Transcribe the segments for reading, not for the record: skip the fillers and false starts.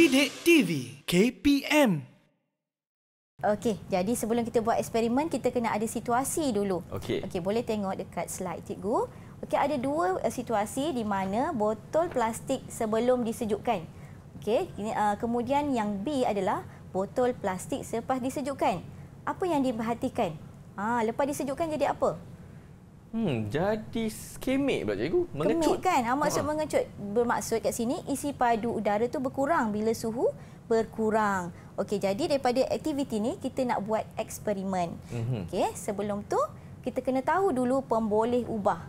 Didik TV KPM. Okey, jadi sebelum kita buat eksperimen, kita kena ada situasi dulu. Okey. Okey, boleh tengok dekat slide cikgu. Okey, ada dua situasi di mana botol plastik sebelum disejukkan. Okey, kemudian yang B adalah botol plastik selepas disejukkan. Apa yang diperhatikan? Lepas disejukkan jadi apa? Jadi skemik pula cikgu. Mengecut. Kemik kan? Maksud mengecut. Bermaksud kat sini isi padu udara tu berkurang bila suhu berkurang. Okey, jadi daripada aktiviti ni kita nak buat eksperimen. Okey, sebelum tu kita kena tahu dulu pemboleh ubah.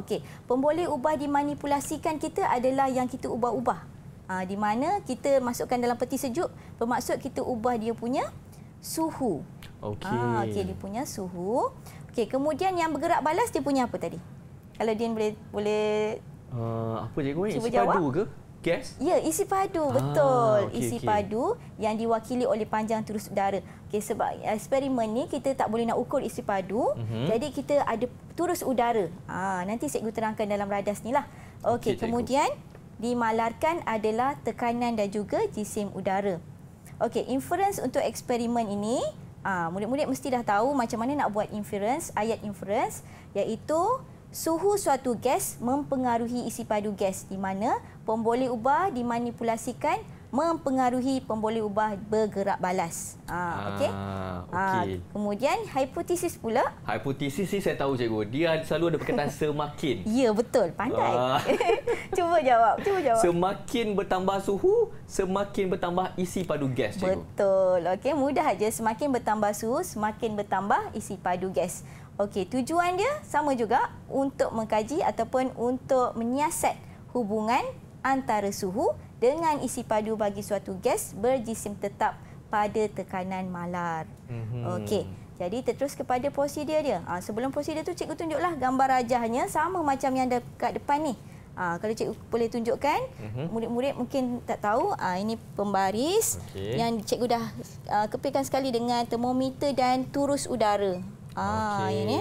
Okey, pemboleh ubah dimanipulasikan kita adalah yang kita ubah-ubah. Di mana kita masukkan dalam peti sejuk, bermaksud kita ubah dia punya suhu. Okey. Okey, dia punya suhu. Okey, kemudian yang bergerak balas dia punya apa tadi? Kalau Din boleh apa cikgu? Cuba Isi jawab. padu ke? Gas? Ya, isi padu, betul. Okey, Isi okey. padu yang diwakili oleh panjang terus udara. Okey, sebab eksperimen ni kita tak boleh nak ukur isi padu, jadi kita ada turus udara. Nanti cikgu terangkan dalam radas ni lah. Okey, Okey, kemudian dimalarkan adalah tekanan dan juga jisim udara. Okey, inference untuk eksperimen ini, murid-murid mesti dah tahu macam mana nak buat inference, ayat inference, iaitu suhu suatu gas mempengaruhi isi padu gas di mana pemboleh ubah dimanipulasikan mempengaruhi pemboleh ubah bergerak balas. Okey. Okey. Kemudian hipotesis pula. Hipotesis ni saya tahu cikgu. Dia selalu ada perkataan semakin. Ya, betul. Pandai. Cuba jawab. Semakin bertambah suhu, semakin bertambah isi padu gas cikgu. Betul. Okey, mudah aja. Semakin bertambah suhu, semakin bertambah isi padu gas. Okey, tujuan dia sama juga untuk mengkaji ataupun untuk menyiasat hubungan antara suhu dengan isi padu bagi suatu gas berjisim tetap pada tekanan malar. Okey, jadi terus kepada prosedur dia. Sebelum prosedur tu cikgu tunjuklah gambar rajahnya sama macam yang dekat depan ni. Kalau cikgu boleh tunjukkan, murid-murid mungkin tak tahu, ini pembaris yang cikgu dah kepilkan sekali dengan termometer dan turus udara. Ini.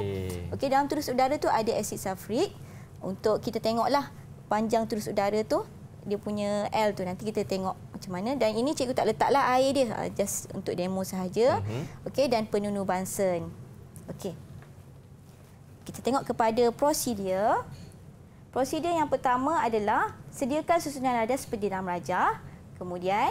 Okey, dalam turus udara tu ada asid sulfurik. Untuk kita tengoklah panjang turus udara tu, dia punya L tu, nanti kita tengok macam mana. Dan ini cikgu tak letaklah air dia, just untuk demo sahaja. Okey, dan penunu Bunsen. Okey. Kita tengok kepada prosedur. Prosedur yang pertama adalah sediakan susunan radas seperti dalam rajah. Kemudian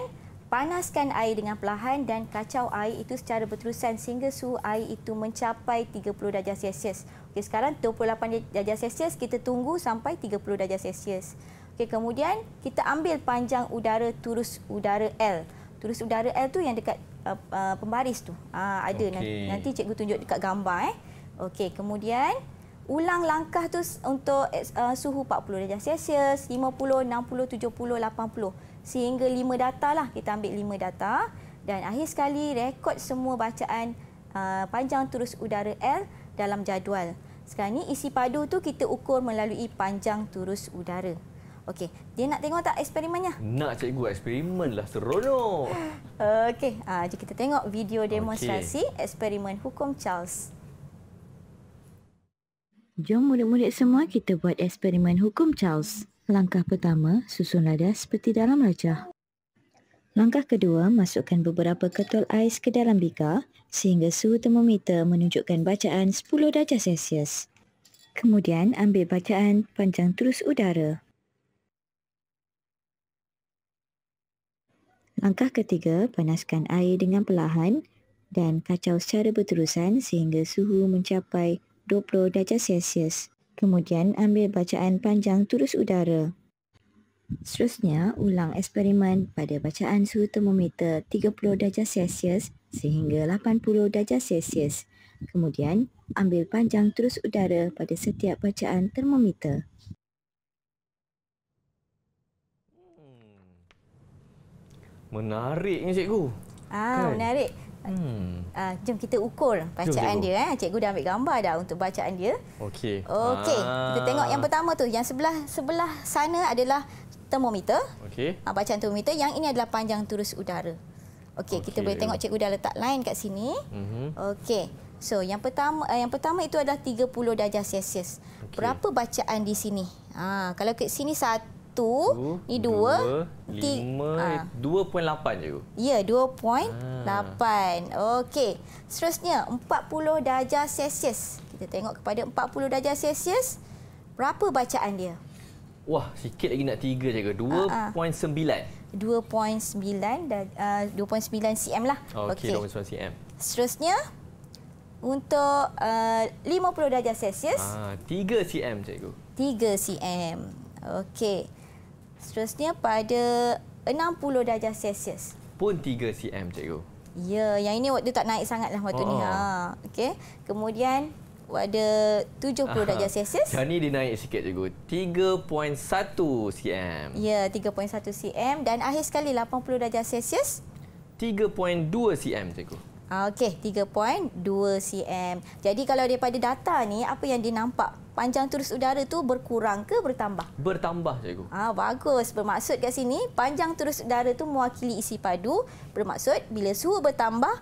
panaskan air dengan perlahan dan kacau air itu secara berterusan sehingga suhu air itu mencapai 30 darjah Celsius. Okey, sekarang 28 darjah Celsius, kita tunggu sampai 30 darjah Celsius. Okey, kemudian kita ambil panjang udara turus udara L. Turus udara L tu yang dekat pembaris tu. Ada nanti cikgu tunjuk dekat gambar. Okey, kemudian ulang langkah tu untuk suhu 40 darjah Celsius, 50, 60, 70, 80. Sehingga 5 data lah. Kita ambil 5 data. Dan akhir sekali rekod semua bacaan panjang turus udara L dalam jadual. Sekarang ni isi padu tu kita ukur melalui panjang turus udara. Okey, dia nak tengok tak eksperimennya? Nak cikgu, eksperimen lah, seronok. Okey, jom kita tengok video demonstrasi eksperimen hukum Charles. Jom murid-murid semua kita buat eksperimen hukum Charles. Langkah pertama, susun radas seperti dalam rajah. Langkah kedua, masukkan beberapa ketol ais ke dalam bikar sehingga suhu termometer menunjukkan bacaan 10 darjah Celsius. Kemudian ambil bacaan panjang turus udara. Langkah ketiga, panaskan air dengan perlahan dan kacau secara berterusan sehingga suhu mencapai 20 darjah Celsius. Kemudian ambil bacaan panjang turus udara. Seterusnya, ulang eksperimen pada bacaan suhu termometer 30 darjah Celsius sehingga 80 darjah Celsius. Kemudian, ambil panjang turus udara pada setiap bacaan termometer. Menarik ni cikgu. Kan? Menarik. Jom kita ukur bacaan dia. Cikgu dah ambil gambar dah untuk bacaan dia. Okey. Okey, kita tengok yang pertama tu. Yang sebelah sana adalah termometer. Okey. Bacaan termometer. Yang ini adalah panjang turus udara. Okey, kita boleh tengok cikgu dah letak line kat sini. Okey. So, yang pertama itu adalah 30 darjah Celsius. Berapa bacaan di sini? Kalau kat sini 1 ni 2. 5, 2.8 je. Ya, 2.8. Okey. Seterusnya, 40 darjah Celsius. Kita tengok kepada 40 darjah Celsius. Berapa bacaan dia? Wah, sikit lagi nak 3 je. 2.9. 2.9 cm lah. Okey, 2.9 cm. Seterusnya, untuk 50 darjah Celsius. 3 cm, cikgu. 3 cm. Okey. Seterusnya, pada 60 darjah Celsius. Pun 3 cm, cikgu. Ya, yang ini waktu tak naik sangat lah waktu ni. Okey. Kemudian, pada 70 darjah Celsius. Yang ni dia naik sikit, cikgu. 3.1 cm. Ya, 3.1 cm. Dan akhir sekali 80 darjah Celsius. 3.2 cm, cikgu. Okey, 3.2 cm. Jadi kalau daripada data ni, apa yang dinampak? Panjang turus udara tu berkurang ke bertambah? Bertambah, cikgu. Bagus. Bermaksud kat sini, panjang turus udara tu mewakili isi padu. Bermaksud, bila suhu bertambah,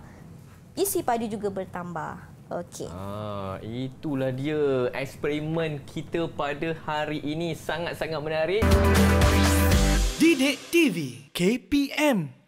isi padu juga bertambah. Okey. Itulah dia eksperimen kita pada hari ini. Sangat-sangat menarik. Didik TV KPM